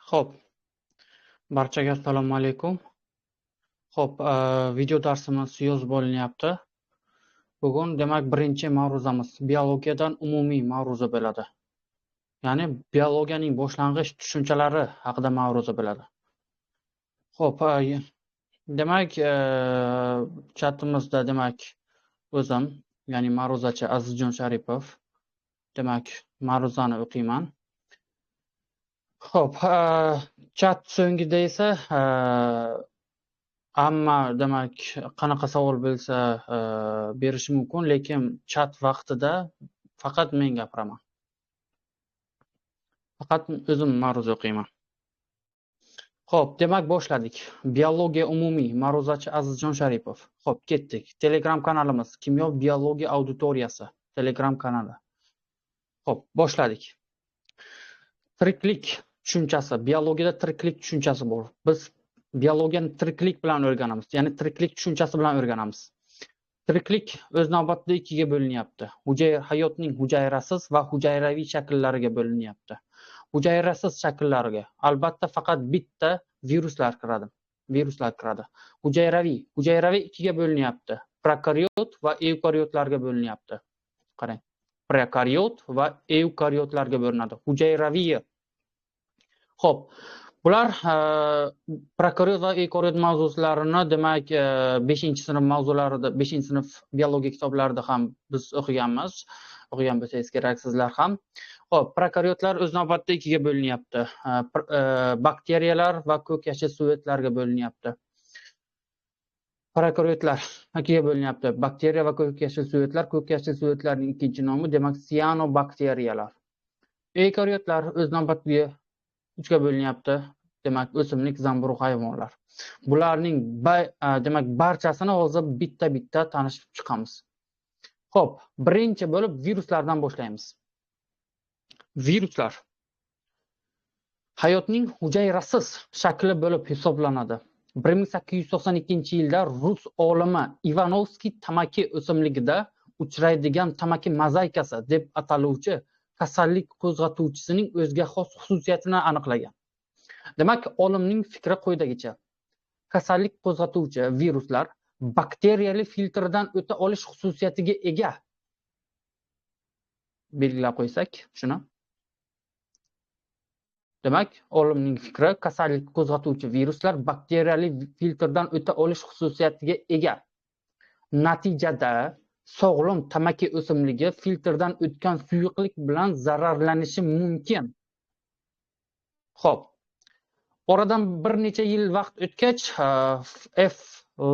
Xo'p, barchaga assalomu alaykum. Xo'p, video darsimiz yoz bo'linyapti. Bugun demak birinchi mavzumuz biologiyadan umumiy mavzu bo'ladi. Ya'ni biologiyaning boshlang'ich tushunchalari haqida mavzu bo'ladi. Xo'p, demak chatimizda demak o'zim, ya'ni ma'ruzachi Azizjon Sharipov, demak ma'ruzani o'qiyman. Xo'p, chat so'ngida esa hamma demak qanaqa savol bo'lsa berishi mumkin, lekin chat vaqtida faqat men gapiraman. Faqat o'zim ma'ruza o'qiyman. Xo'p, demak boshladik. Biologiya umumiy, ma'ruzachi Azizjon Sharipov. Xo'p, ketdik. Telegram kanalimiz Kimyo biologiya auditoriyasi Telegram kanali. Xo'p, boshladik. Tiriklik tushunchasi, biologiyada tiriklik tushunchasi bor. Biz biologiyani tiriklik bilan o'rganamiz, ya'ni tiriklik tushunchasi bilan o'rganamiz. Tiriklik o'z navbatida ikkiga bo'linyapti. Hayotning hujayrasiz va hujayraviy shakllariga bo'linyapti. Hujayrasiz shakllariga albatta faqat bitta viruslar kiradi. Hujayraviy ikkiga bo'linyapti. Prokaryot va eukariotlarga bo'linyapti. Qarang. Prokaryot va eukariotlarga bo'linadi. Hujayraviy. Xo'p, bular prokaryot va eukariot mavzularini demak 5-sinf mavzularida, 5-sinf biologiya kitoblarida ham biz o'qigan bo'lsangiz kerak sizlar ham. Xo'p, prokaryotlar o'z navbatida ikkiga bo'linyapti. Bakteriyalar va ko'k yashil suvetlarga bo'linyapti. Prokaryotlar ikkiga bo'linyapti. Bakteriya va ko'k yashil suvetlar. Ko'k yashil suvetlarning ikkinchi nomi demak siyanobakteriyalar. Eukariotlar o'z navbatida 3ga bo'linyapti. Demak, o'simlik, zamburug' hayvonlar. Bularning demak barchasini hozir bitta-bitta tanishib chiqamiz. Xo'p, birinchi bo'lib viruslardan boshlaymiz. Viruslar hayotning hujayrasiz shakli bo'lib hisoblanadi. 1892-yilda rus olimi Ivanovskiy tamaki o'simligida uchraydigan tamaki mozaykasi deb ataluvchi kasallik qo'zg'atuvchisining o'ziga xos xususiyatini aniqlagan. Demak, olimning fikri quyidagicha. Kasallik qo'zg'atuvchi viruslar bakteriyali filtrdan o'ta olish xususiyatiga ega. Belgilab qo'ysak, shuni. Demak, olimning fikri kasallik qo'zg'atuvchi viruslar bakteriyali filtrdan o'ta olish xususiyatiga ega. Natijada sog'lom tamaki o'simligi filtrdan o'tgan suyuqlik bilan zararlanishi mumkin. Xo'p. Oradan bir necha yil vaqt o'tgach, F.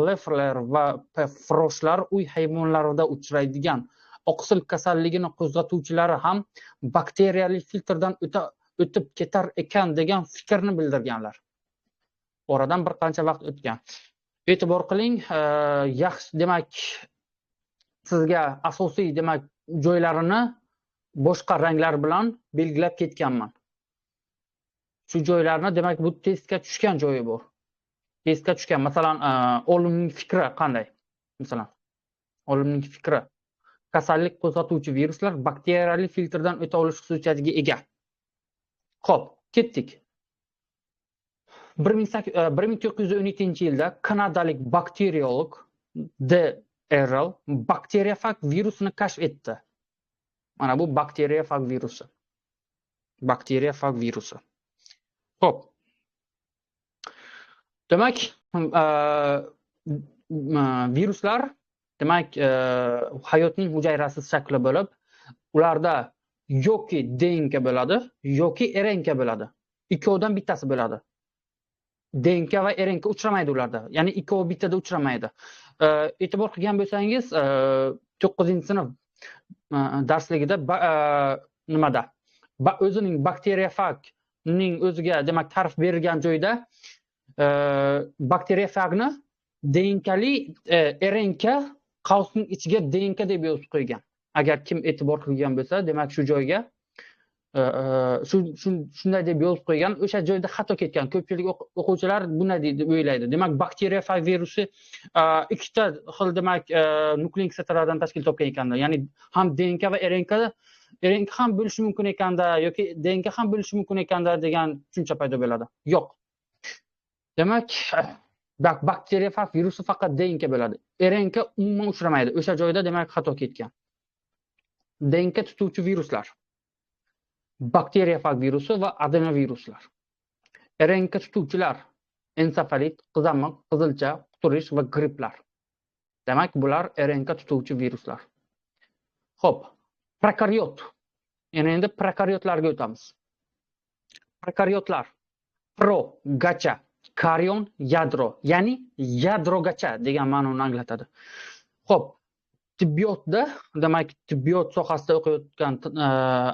Leffler va P. Froshlar uy hayvonlarida uchraydigan oqsil kasalligini qo'zg'atuvchilari ham bakteriyali filtrdan o'tib ketar ekan degan fikrni bildirganlar. Oradan bir qancha vaqt o'tgan. E'tibor qiling, yaxshi demak sizga asosiy demak joylarini boshqa ranglar bilan belgilab ketganman. Shu joylarni demak bu testga tushgan joyi bor. Testga tushgan, masalan, olimning fikri qanday? Masalan, olimning fikri kasallik qo'zg'atuvchi viruslar bakteriyali filtrdan o'ta olish xususiyatiga ega. Xo'p, ketdik. 1912-yilda kanadalik bakteriolog D. Errol bakteriyafag virusini kashf etdi. Mana bu bakteriyafag virusi. Bakteriyafag virusi. Xo'p. Demak, viruslar demak hayotning hujayrasiz shakli bo'lib, ularda yoki DNK bo'ladi, yoki RNK bo'ladi. Ikkovidan bittasi bo'ladi. DNK va RNK uchramaydi ularda. Ya'ni ikkovi bittada uchramaydi. E'tibor qilgan bo'lsangiz, 9-sinf darsligida nimada? O'zining bakteriyafagning o'ziga demak ta'rif berilgan joyda bakteriyafagni DNKli RNK qavsning ichiga DNK deb yozib qo'ygan. Agar kim e'tibor qilgan bo'lsa, demak shu joyga shunday deb yozib qo'ygan, o'sha joyda xato ketgan. Ko'pchilik o'quvchilar bunday deb o'ylaydi. Demak, bakteriyafag virusi ikkita xil demak nuklein kislotaladan tashkil topgan ekanlar. Ya'ni ham DNK va RNK RNK ham bo'lishi mumkin ekanda yoki DNK ham bo'lishi mumkin ekanda degan tushuncha paydo bo'ladi. Yo'q. Demak, bakteriya virusi faqat DNK bo'ladi. RNK umuman uchramaydi. O'sha joyda demak xato ketgan. DNK tutuvchi viruslar. Bakteriya virusi va adenoviruslar. RNK tutuvchilar ensefalit, qizamiq, qizilcha, quturish va gripplar. Demak, bular RNK tutuvchi viruslar. Xo'p, prokariot. Endi prokariotlarga o'tamiz. Prokariotlar pro gacha, karion yadro, ya'ni yadrogacha degan ma'noni anglatadi. Xo'p, tibbiyotda, demak, tibbiyot sohasida o'qiyotgan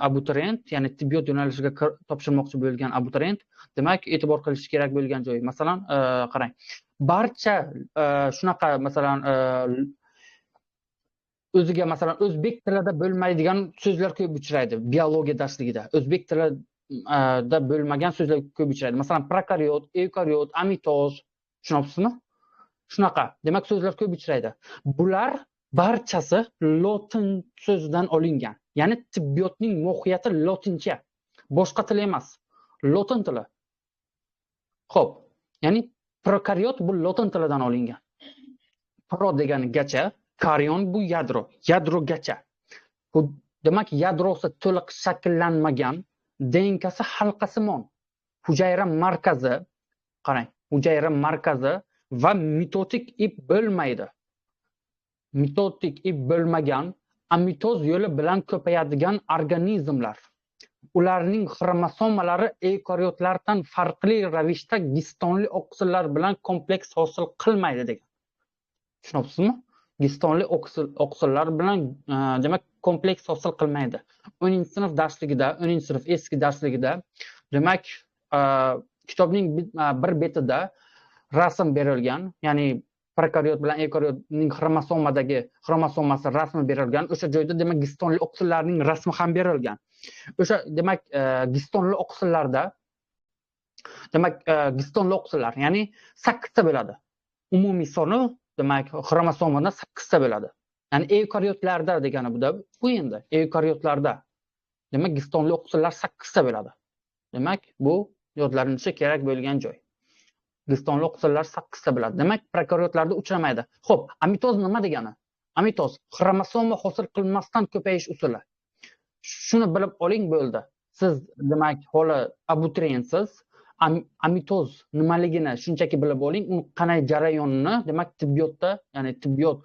abituriyent, ya'ni tibbiyot yo'nalishiga topshirmoqchi bo'lgan abituriyent, demak, e'tibor qilish kerak bo'lgan joyi. Masalan, qarang. Barcha shunaqa, masalan, o'ziga masalan o'zbek tilida bo'lmaydigan so'zlar ko'p uchraydi biologiya darsligida. O'zbek tilida bo'lmagan so'zlar ko'p uchraydi. Masalan, prokariot, eukariot, amitoz, tushunyapsizmi? Shunaqa. Demak, so'zlar ko'p uchraydi. Bular barchasi lotin so'zidan olingan. Ya'ni tibbiyotning mohiyati lotincha. Boshqa til emas. Lotin tili. Xo'p, ya'ni prokariot bu lotin tilidan olingan. Pro degani gacha, karion bu yadro, yadrogacha. Bu demak yadrosi to'liq shakllanmagan, DNKsi halqasimon, hujayra markazi, qarang, hujayra markazi va mitotik ip bo'lmaydi. Mitotik ip bo'lmagan, amitoz yo'li bilan ko'payadigan organizmlar. Ularning xromosomalari eukariotlardan farqli ravishda gistonli oqsillar bilan kompleks hosil qilmaydi degan. Tushunyapsizmi? Gistonli oqsillar bilan demak kompleks hosil qilmaydi. 10-sinf darsligida, 10-sinf eski darsligida demak kitobning bir betida rasm berilgan, ya'ni prokariot bilan eukariotning xromosomasi rasmi berilgan. O'sha joyda demak gistonli oqsillarning rasmi ham berilgan. O'sha demak gistonli oqsillarda demak gistonli oqsillar, ya'ni 8 ta bo'ladi. Umumiy soni demak xromosomada 8 ta bo'ladi. Ya'ni eukariotlarda degani bu endi eukariotlarda demak gistonli oqsillar 8 ta bo'ladi. Demak bu yodlanishi kerak bo'lgan joy. Gistonli oqsillar 8 ta bo'ladi. Demak prokariotlarda uchramaydi. Xo'p, amitoz nima degani? Amitoz xromosoma hosil qilmasdan ko'payish usuli. Shuni bilib oling bo'ldi. Siz demak holi abituriyentsiz. Amitoz nimaligini shunchaki bilib oling, uni qanday jarayonini demak tibbiyotda, ya'ni tibbiyot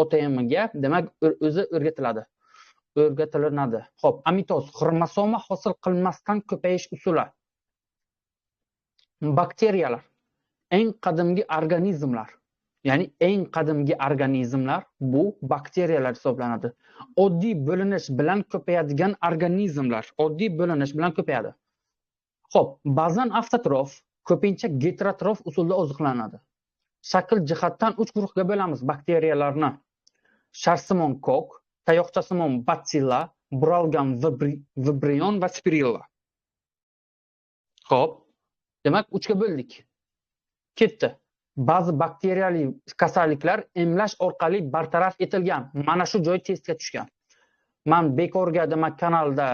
OTMga demak o'zi o'rgatilinadi. Xo'p, amitoz xromosoma hosil qilmasdan ko'payish usuli. Bakteriyalar eng qadimgi organizmlar, ya'ni eng qadimgi organizmlar bu bakteriyalar hisoblanadi. Oddiy bo'linish bilan ko'payadigan organizmlar, oddiy bo'linish bilan ko'payadi. Xo'p, ba'zan avtotrof, ko'pincha heterotrof usulda oziqlanadi. Shakl jihatdan 3 guruhga bo'lamiz bakteriyalarni. Sharsimon kok, tayoqchasimon bacilla, buralgan vibrion va spirilla. Xo'p, demak 3 ga bo'ldik. Ketdi. Ba'zi bakteriyali kasalliklar emlash orqali bartaraf etilgan. Mana shu joy testga tushgan. Men bekorga demak kanalda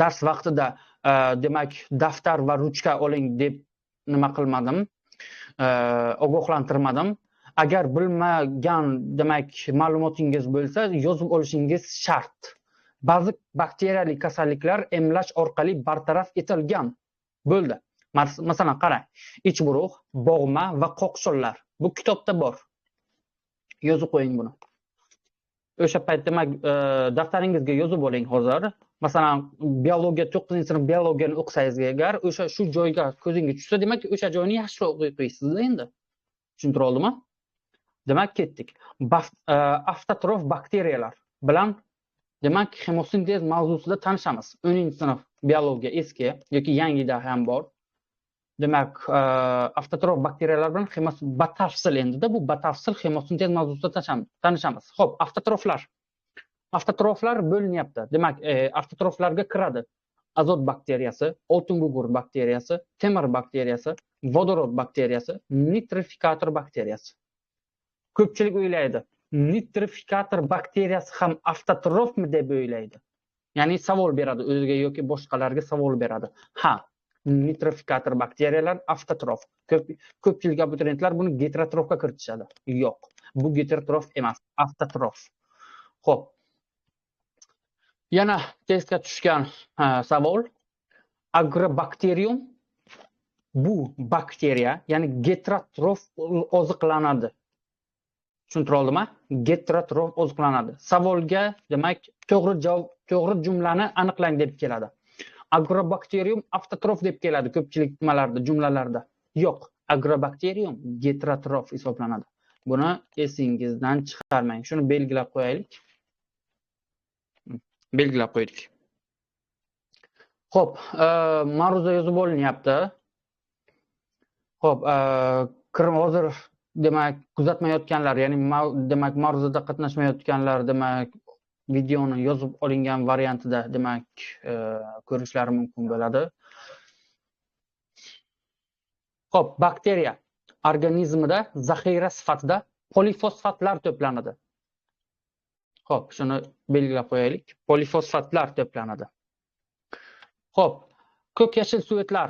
dars vaqtida demak daftar va ruchka oling deb nima qilmadim, ogohlantirmadim. Agar bilmagan demak ma'lumotingiz bo'lsa, yozib olishingiz shart. Ba'zi bakteriyali kasalliklar emlash orqali bartaraf etilgan. Bo'ldi. Masalan, qarang, ichburuq, bog'ma va qoqshonlar. Bu kitobda bor. Yozib qo'ying buni. O'sha payt demak daftaringizga yozib oling hozir. Masalan, biologiya 9-sinf biologiyani o'qisangiz agar, o'sha shu joyga ko'zingga tushsa, demak o'sha joyni yaxshiroq o'qiy qo'yasiz endi. Tushuntira oldimmi? Demak ketdik. Avtotrof bakteriyalar bilan demak xemosintez mavzusida tanishamiz. 10-sinf biologiya eski yoki yangida ham bor. Demak, avtotrof bakteriyalar bilan batafsil endi bu batafsil xemosintez mavzusida tanishamiz. Xo'p, avtotroflar bo'linyapti. Demak, avtotroflarga kiradi azot bakteriyasi, oltin gugurt bakteriyasi, temir bakteriyasi, vodorod bakteriyasi, nitrifikator bakteriyasi. Ko'pchilik o'ylaydi, nitrifikator bakteriyasi ham avtotrofmi deb o'ylaydi. Ya'ni savol beradi, o'ziga yoki boshqalarga savol beradi. Ha, nitrofikator bakteriyalar avtotrof. Ko'pchilik abituriyentlar buni heterotrofga kiritishadi. Yo'q, bu heterotrof emas, avtotrof. Xo'p. Yana testga tushgan savol. Agrobakterium bu bakteriya, ya'ni heterotrof oziqlanadi. Tushuntira oldimmi? Heterotrof oziqlanadi. Savolga, demak, to'g'ri jumlani aniqlang deb keladi. Agrobakterium avtotrof deb keladi ko'pchilik nimalarda, jumlalarda. Yo'q, agrobakterium heterotrof hisoblanadi. Buni esingizdan chiqarmang. Shuni belgilab qo'yaylik. Belgilab qo'ydik. Xo'p, ma'ruza yozib olinyapti. Xo'p, hozir demak kuzatmayotganlar, ya'ni demak ma'ruzada qatnashmayotganlar, demak videoni yozib olingan variantida demak ko'rishlari mumkin bo'ladi. Xo'p, bakteriya organizmida zaxira sifatida polifosfatlar to'planadi. Xo'p, shuni belgilab qo'yaylik. Polifosfatlar to'planadi. Xo'p, ko'k yashil suvetlar.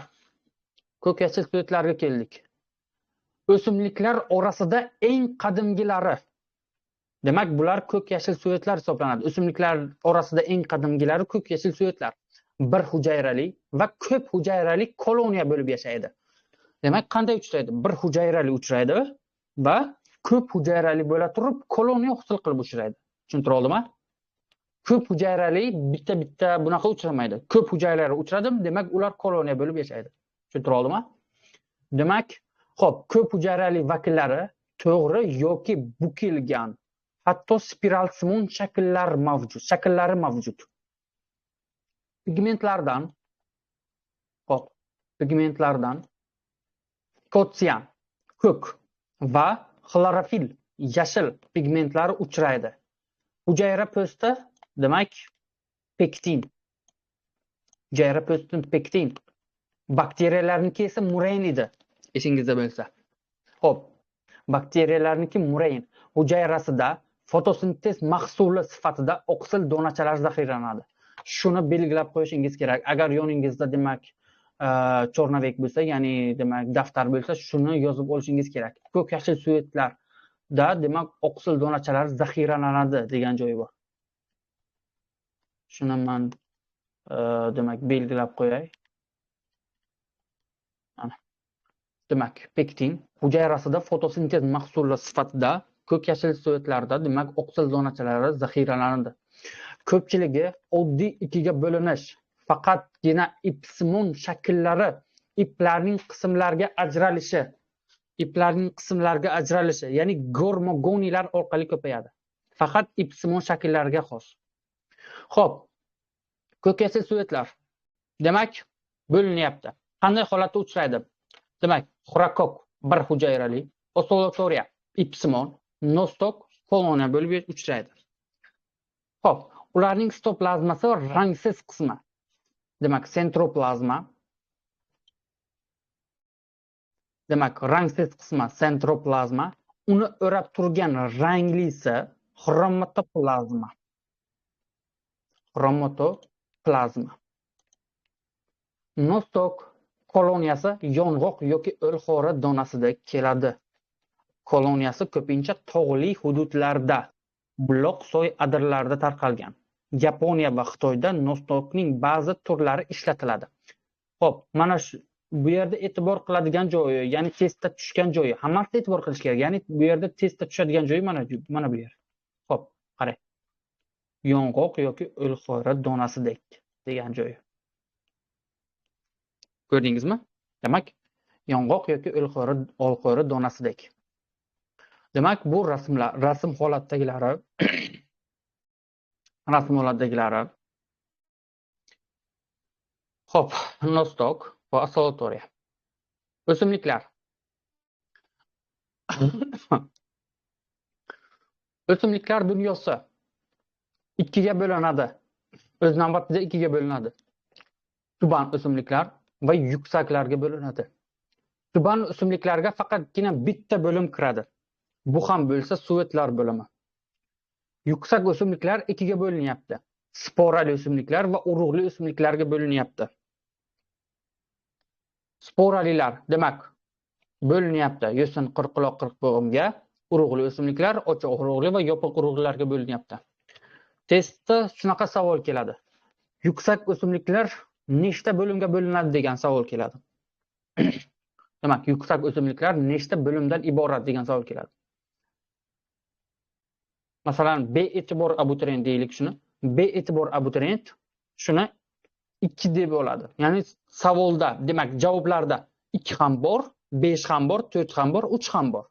Ko'k yashil suvetlarga keldik. O'simliklar orasida eng qadimgilari. Demak, bular ko'k yashil suvetlar hisoblanadi. O'simliklar orasida eng qadimgilari ko'k yashil suvetlar. Bir hujayrali va ko'p hujayrali koloniya bo'lib yashaydi. Demak, qanday uchraydi? Bir hujayrali uchraydi va ko'p hujayrali bo'la turib koloniya hosil qilib uchraydi. Tushuntira oldimmi? Ko'p hujayrali bitta bunaqa uchramaydi. Ko'p hujayrali uchradim, demak ular koloniya bo'lib yashaydi. Tushuntira oldimmi? Demak, xo'p, ko'p hujayrali vakillari to'g'ri yoki bukilgan, hatto spiralsimon shakllari mavjud. Pigmentlardan kotsian, ko'k va xlorofil, yashil pigmentlari uchraydi. Hujayra po'sti, demak, pektin. Hujayra po'stin pektin. Bakteriyalarniki esa murain edi, esingizda bo'lsa. Xo'p, bakteriyalarniki murain. Hujayrasida fotosintez mahsuli sifatida oksil donachalar zaxiralanadi. Shuni belgilab qo'yishingiz kerak. Agar yoningizda demak chornavek bo'lsa, ya'ni demak daftar bo'lsa, shuni yozib olishingiz kerak. Ko'k yashil suvetlarda demak oksil donachalar zaxiralanadi degan joyi bor. Shuni men demak belgilab qo'yay. Demak, pektin hujayrasida fotosintez mahsuli sifatida ko'k yashil suvetlarda demak oksil zonachalari zaxiralanadi. Ko'pchiligi oddiy ikkiga bo'linish, faqatgina ipsimon shakllari iplarning qismlarga ajralishi, ya'ni gormogonilar orqali ko'payadi. Faqat ipsimon shakllarga xos. Xo'p, ko'k yashil suvetlar demak bo'linyapti. Qanday holatda uchraydi? Demak, xurokok bir hujayrali, oscillatoria ipsimon, nostok koloniya bo'lib uchraydi. Xo'p, ularning sitoplazmasi rangsiz qismi. Demak, sentroplazma. Demak, rangsiz qismi sentroplazma, uni o'rab turgan ranglisi xromotoplazma. Nostok koloniyasi yong'oq yoki o'lxori donasida keladi. Koloniyasi ko'pincha tog'li hududlarda, buloq soy adirlarida tarqalgan. Yaponiya va Xitoyda nostokning ba'zi turlari ishlatiladi. Xo'p, mana shu bu yerda e'tibor qiladigan joyi, ya'ni testda tushgan joyi, hammasi e'tibor qilish kerak. Ya'ni bu yerda testda tushadigan joyi mana bu yer. Xo'p, qarang. Yong'oq yoki o'lxori donasidek degan joyi. Ko'rdingizmi? Demak, yong'oq yoki o'lxori donasidek. Demak, bu rasm holatdagilari Xo'p, nostok va oscillatoria. O'simliklar. O'simliklar dunyosi ikkiga bo'linadi. O'z navbatida ikkiga bo'linadi. Tuban o'simliklar va yuksaklarga bo'linadi. Tuban o'simliklarga faqatgina bitta bo'lim kiradi. Bu ham bo'lsa suvetlar bo'limi. Yuksak o'simliklar ikkiga bo'linyapti. sporali o'simliklar va urug'li o'simliklarga bo'linyapti. Sporalilar, demak, bo'linyapti. Yo'sin, qirqquloq, qirqbog'imga, urug'li o'simliklar, ochiq urug'li va yopiq urug'lilarga bo'linyapti. Testda shunaqa savol keladi. Yuksak o'simliklar nechta bo'limga bo'linadi degan savol keladi. Demak, yuksak o'simliklar nechta bo'limdan iborat degan savol keladi. Masalan, be'e'tibor abituriyent deylik shuni. Be'e'tibor abituriyent shuni 2 deb oladi. Ya'ni savolda, demak, javoblarda 2 ham bor, 5 ham bor, 4 ham bor, 3 ham bor.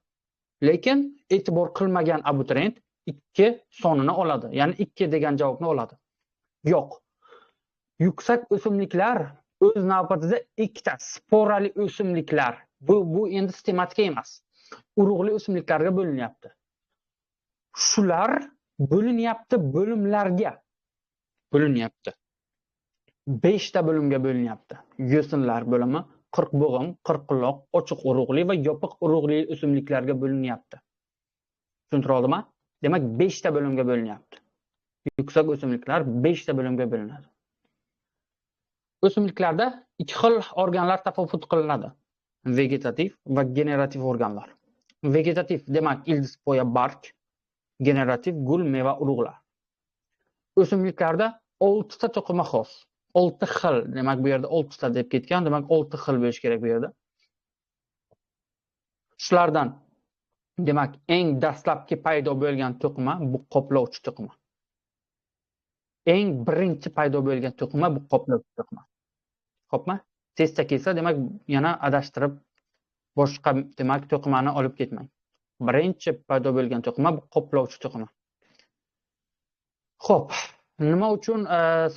Lekin e'tibor qilmagan abituriyent 2 sonini oladi. Ya'ni 2 degan javobni oladi. Yo'q. Yuksak o'simliklar o'z navbatida ikkita sporali o'simliklar. Bu endi sistematika emas. Urug'li o'simliklarga bo'linyapti. Shular bo'linyapti bo'limlarga. Bo'linyapti. 5 ta bo'limga bo'linyapti. Yo'sinlar bo'limi, qirqbog'im, qirqquloq, ochiq urug'li va yopiq urug'li o'simliklarga bo'linyapti. Tushuntira oldimmi? Demak, 5 ta bo'limga bo'linyapti. Yuksak o'simliklar 5 ta bo'limga bo'linadi. O'simliklarda 2 xil organlar tafovut qilinadi. Vegetativ va generativ organlar. Vegetativ demak ildiz, poya, barg, generativ gul, meva, urug'lar. O'simliklarda 6 ta to'qima xos. 6 xil, demak bu yerda 6 ta deb ketgan, demak 6 xil bo'lish kerak bu yerda. Shulardan demak eng dastlabki paydo bo'lgan to'qima bu qoplovchi to'qima. Eng birinchi paydo bo'lgan to'qima bu qoplovchi to'qima. Xo'pmi? Testda kelsa, demak yana adashtirib boshqa demak to'qimani olib ketmang. Birinchi paydo bo'lgan to'qima bu qoplovchi to'qima. Xo'p, nima uchun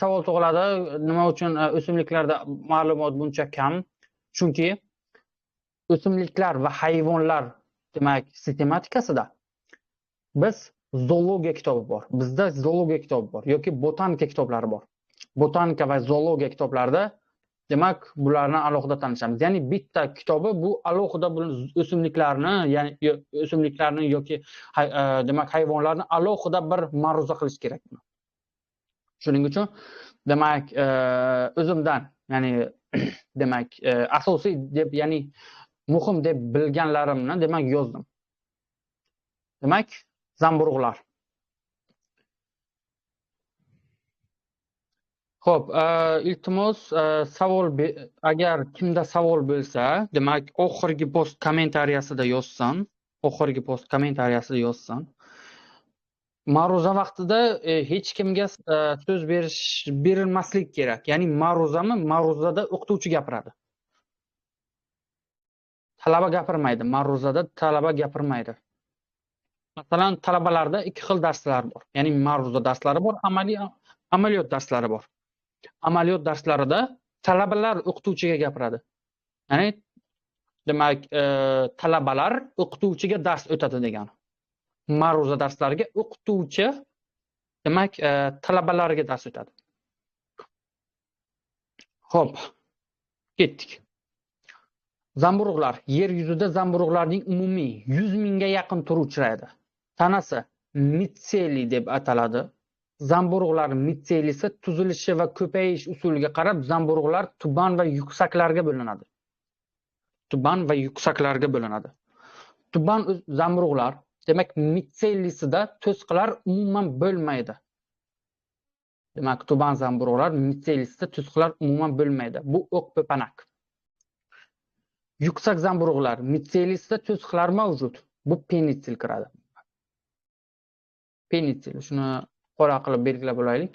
savol tug'iladi? Nima uchun o'simliklarda ma'lumot buncha kam? Chunki o'simliklar va hayvonlar demak sistematikasida biz zoologiya kitobi bor. Bizda zoologiya kitobi bor yoki botanika kitoblari bor. Botanika va zoologiya kitoblarida demak bularni alohida tanishamiz. Ya'ni bitta kitobi bu alohida o'simliklarni, ya'ni o'simliklarni yoki demak hayvonlarni alohida bir ma'ruza qilish kerak. Shuning uchun demak o'zimdan, ya'ni demak asosiy deb, ya'ni muhim deb bilganlarimni demak yozdim. Demak, zamburug'lar. Xo'p, iltimos savol, agar kimda savol bo'lsa, demak oxirgi post kommentariyasida yozsin. Oxirgi post kommentariyasida yozsin. Ma'ruza vaqtida hech kimga so'z berilmaslik kerak. Ya'ni ma'ruzada o'qituvchi gapiradi. Talaba gapirmaydi. Ma'ruzada talaba gapirmaydi. Masalan, talabalarda 2 xil darslar bor. Ya'ni ma'ruza darslari bor, amaliyot darslari bor. Amaliyot darslarida talabalar o'qituvchiga gapiradi. Ya'ni demak, talabalar o'qituvchiga dars o'tadi degani. Ma'ruza darslariga o'qituvchi demak talabalarga dars o'tadi. Xo'p, ketdik. Zamburug'lar. Yer yuzida zamburug'larning umumiy 100 mingga yaqin turi uchraydi. Tanasi mitseli deb ataladi. Zamburug'lar mitselisi tuzilishi va ko'payish usuliga qarab zamburug'lar tuban va yuksaklarga bo'linadi. Tuban va yuksaklarga bo'linadi. Tuban zamburug'lar demak mitselisida to'siqlar umuman bo'lmaydi. Demak, tuban zamburug'lar mitselisida to'siqlar umuman bo'lmaydi. Bu o'q-po'panak. Yuksak zamburug'lar mitselisida to'siqlar mavjud. Bu penitsil kiradi. Penitsil, shuni qora qilib belgilab olaylik.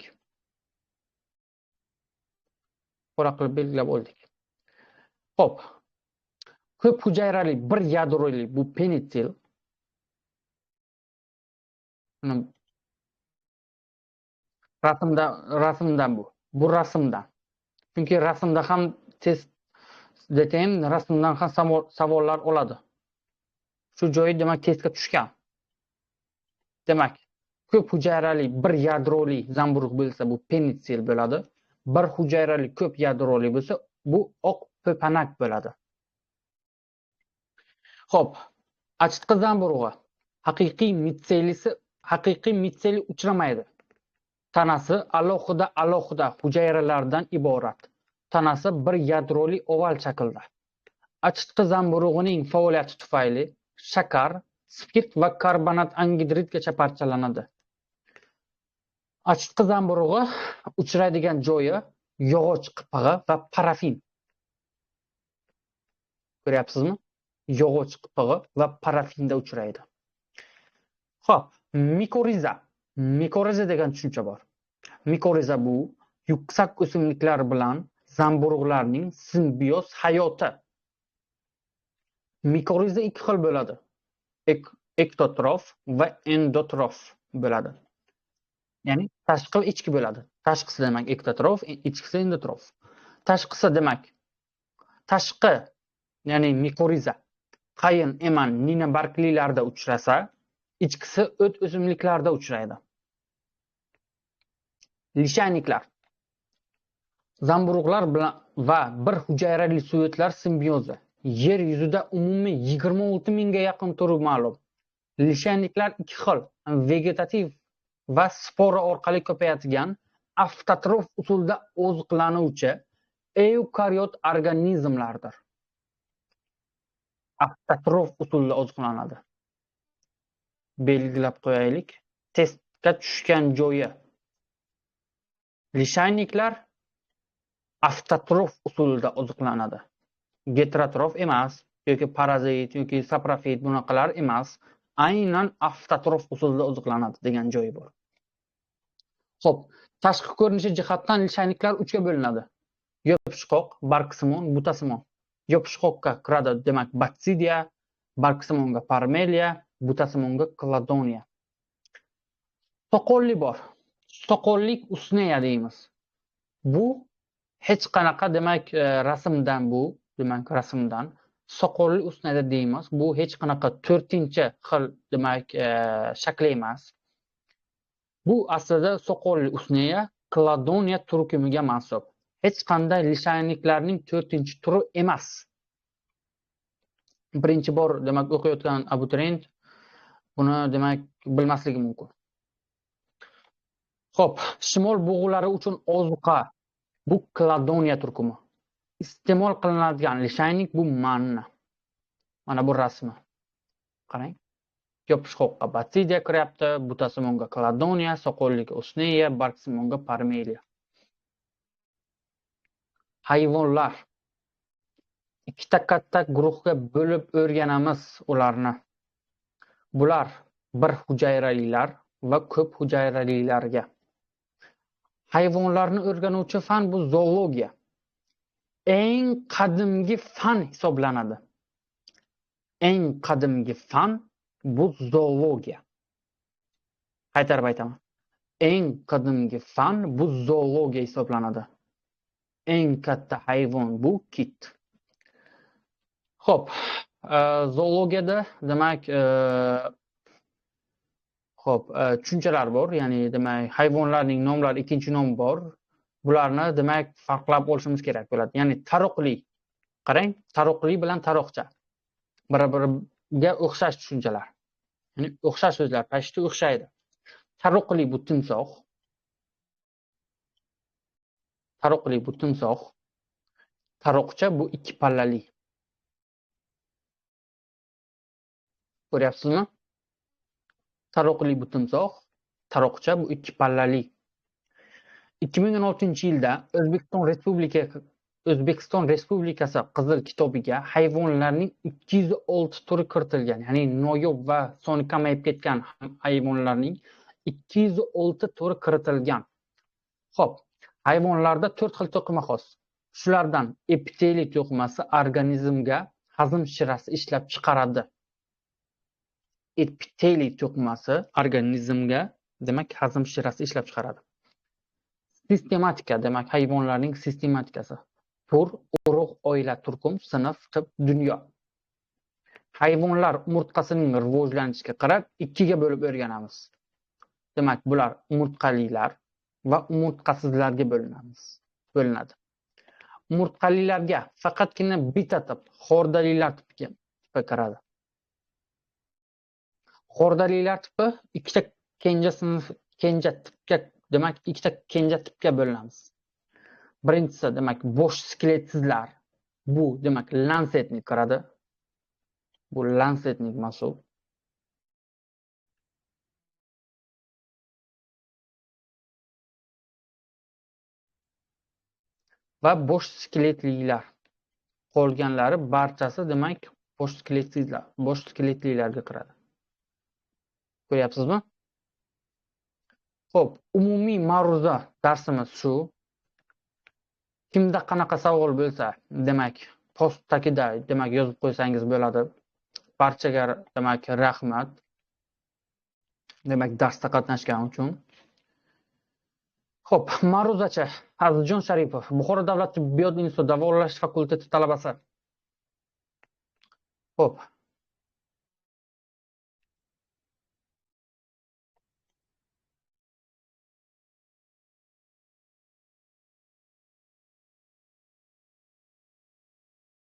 Qora qilib belgilab oldik. Xo'p. Ko'p hujayrali bir yadroli bu penitsil. Rasmdan bu. Bu rasmdan. Chunki rasmda ham test detem rasmdan ham savollar oladi. Shu joyi demak testga tushgan. Demak, ko'p hujayrali bir yadroli zamburug' bo'lsa bu penitsil bo'ladi. Bir hujayrali ko'p yadroli bo'lsa bu oq po'panak bo'ladi. Xo'p, achitqi zamburug'i haqiqiy mitseli uchramaydi. Tanasi alohida hujayralardan iborat. Tanasi bir yadroli oval shaklda. Achitqi zamburug'ining faoliyati tufayli shakar, spirt va karbonat angidridgacha parchalanadi. Achitqi zamburug'i uchraydigan joyi yog'och qipig'i va parafin. Ko'ryapsizmi? Yog'och qipig'i va parafinda uchraydi. Xo'p, mikoriza. Mikoriza degan tushuncha bor. Mikoriza bu yuksak o'simliklar bilan zamburug'larning simbioz hayoti. Mikoriza ikki xil bo'ladi. Ektotrof va endotrof bo'ladi. Ya'ni tashqi va ichki bo'ladi. Tashqisi demak ektotrof, ichkisi endotrof. Tashqisi demak tashqi, ya'ni mikoriza qayin, eman, nina barglilarda uchrasa, ichkisi o't o'simliklarda uchraydi. Lishayniklar. Zamburug'lar bilan va bir hujayrali suvetlar simbiozi. Yer yuzida umumiy 26 mingga yaqin turi ma'lum. Lishayniklar ikki xil: vegetativ va spora orqali ko'payadigan avtotrof usulda oziqlanuvchi eukariot organizmlardir. Avtotrof usulda oziqlanadi. Belgilab qo'yaylik. Testga tushgan joyi. Lishayniklar avtotrof usulida oziqlanadi. Heterotrof emas, yoki parazit yoki saprofit bunaqalar emas, aynan avtotrof usulida oziqlanadi degan joyi bor. Xo'p, tashqi ko'rinishi jihatdan lishayniklar 3 ga bo'linadi. Yopishqoq, bargsimon, butasimon. Yopishqoqqa kiradi demak Baccidia, bargsimonga Parmelia, butasimonga Cladonia. Soqolli bor. Soqollik usneya deymiz. Bu hech qanaqa demak rasmdan soqolli usnada deymiz. Bu hech qanaqa 4-xil demak shakli emas. Bu aslida soqolli usneya Cladonia turkumiga mansub. Hech qanday lishayniklarning 4-turi emas. Birinchi bor demak o'qiyotgan abituriyent buni demak bilmasligi mumkin. Xo'p, shimol bug'ulari uchun ozuqa. Bu Cladonia turkumi. Iste'mol qilinadigan lishaynik bu manna. Mana bu rasmi. Qarang. Yopishqoqqa Baccidia kiryapti, butasimonga Cladonia, soqolliga usneya, bargsimonga Parmelia. Hayvonlar. Ikkita katta guruhga bo'lib o'rganamiz ularni. Bular bir hujayralilar va ko'p hujayralilarga. Hayvonlarni o'rganuvchi fan bu zoologiya. Eng qadimgi fan hisoblanadi. Eng qadimgi fan bu zoologiya. Qaytarib aytaman. Eng qadimgi fan bu zoologiya hisoblanadi. Eng katta hayvon bu kit. Xo'p, zoologiyada demak tushunchalar bor, ya'ni demak hayvonlarning nomlari ikkinchi nom bor. Bularni demak farqlab olishimiz kerak bo'ladi. Ya'ni taroqli. Qarang, taroqli bilan taroqcha. Bir-biriga o'xshash tushunchalar. Ya'ni o'xshash so'zlar paytda o'xshaydi. Taroqli bu timsoh. Taroqli bu timsoh. Taroqcha bu ikki pallali. Ko'ryapsizmi? Taroqli bu timsoh, taroqcha bu ikki pallali. 2016-yilda O'zbekiston Respublikasi Qizil kitobiga hayvonlarning 206 turi kiritilgan. Ya'ni noyob va soni kamayib ketgan hayvonlarning 206 turi kiritilgan. Xo'p, hayvonlarda 4 xil to'qima xos. Shulardan epiteliy to'qimasi organizmga hazm shirasi ishlab chiqaradi. Epiteliy to'qimasi organizmga demak hazm shirasi ishlab chiqaradi. Sistematika demak hayvonlarning sistematikasi. Tur, urug', oila, turkum, sinf, tip, dunyo. Hayvonlar umurtqasining rivojlanishiga qarab 2 ga bo'lib o'rganamiz. Demak, bular umurtqalilar va umurtqasizlarga bo'linadi. Umurtqalilarga faqatgina bitta tip, xordalilar tipiga kiradi. Xordalilar tipi ikkita kenja tipga demak ikkita kenja tipga bo'linamiz. Birinchisi demak bo'sh skeletsizlar. Bu demak lansetnik kiradi. Bu lansetnik mas'ul. Va bo'sh skeletlilar. Qolganlari barchasi demak bo'sh skeletlilarga kiradi. Ko'ryapsizmi? Xo'p, umumiy ma'ruza darsimiz shu. Kimda qanaqa savol bo'lsa, demak, post tagida demak yozib qo'ysangiz bo'ladi. Barchaga demak rahmat. Demak, darsda qatnashgan uchun. Xo'p, ma'ruzachi Azizjon Sharipov, Buxoro davlat tibbiyot instituti davolash fakulteti talabasi. Xo'p,